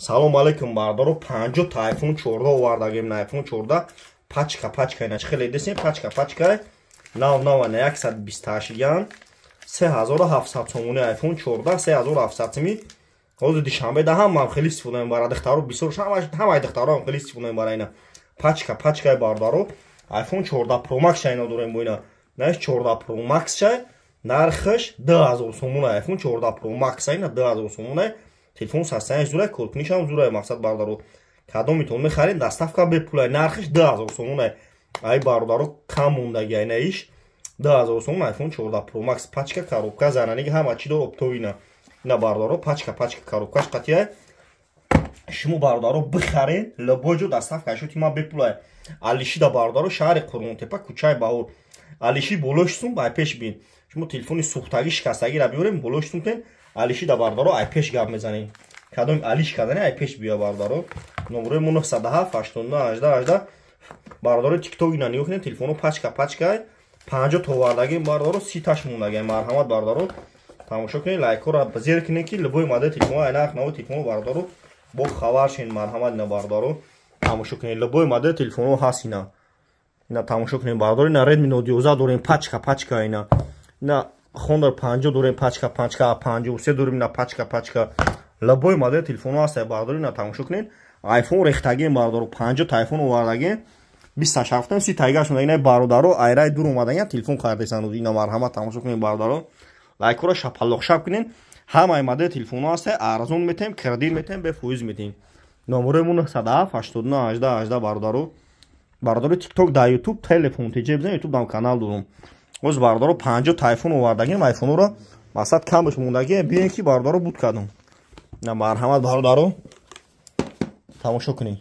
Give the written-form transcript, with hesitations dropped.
Салом алейкум бародаро 50 та iPhone 14 овардагем на iPhone 14 пачка инач хеле десем пачка нав на 128 ян 3700 сомони iPhone 14 3700 сими ҳозир дишанбе да ҳамам хеле истифода мебарад духтаро бисёр ҳамаи духтаро хеле истифода мебарад ина пачка бародаро iPhone 14 Pro Max шайна дорем бо ина наш 14 Pro Max шай нархаш 2000 сомон iPhone 14 Pro Max ина 2000 сомон телефон састааш зура кодкунишам зура мақсад бародаро кадом метон мехарин доставка бепулай нархаш 2000 сомон ай бародаро кам мондаги ина иш 2000 сомон iPhone 14 Pro Max пачка коробка зананиги ҳама чи до оптовина ина бародаро пачка коробкаш қатия шумо бародаро бихарин лабоҷо доставка шуti ма бепулай алиши да бародаро шаҳри Қурғонтепа кӯчаи Баҳор алиши болошсум ай пеш бин шумо телефони сӯхтагӣ шикастагиро биёрем болошсум тен алиши да бародаро ай пеш гап мезанем кадом алиш кадане ай пеш бия бародаро номерои 907 89 бародаро тикток ина нигоҳ кунед телефоно пачка 50 то вардагем бародаро 30 таш мондагем марҳамат бародаро тамошо кунед лайкҳоро зер кунед ки любой модели телефоно айнақ нави телефоно бародаро бо хабар шин марҳамат ина бародаро тамошо кунед любой модели телефоно ҳаст ина тамошо кунед бародаро ина Redmi Note 11 дорем пачка ина Honor 50 дорем пачка 53 дорем ина пачка любой модели телефоно ҳаст бародаро ина тамошо кунед iPhone рехтагем бародаро 50 та iPhone овардагем 27 30 тайга шунда ина бародаро айрай дур омаданя телефон хардесан ина марҳамат тамошо кунед бародаро лайкҳоро шапаллоқ шап кунед ҳамаи модели телефоно ҳаст арзон метем кредит метем бе фоиз метем номерои 907 89 18 бародаро тикток да YouTube телефон теҷе бизан YouTube дам канал дорум оз бародаро 50 та iPhone овардагем iPhone-ро масад камш мондаги биен ки бародаро буд кардам на марҳамат бародаро тамошо кунед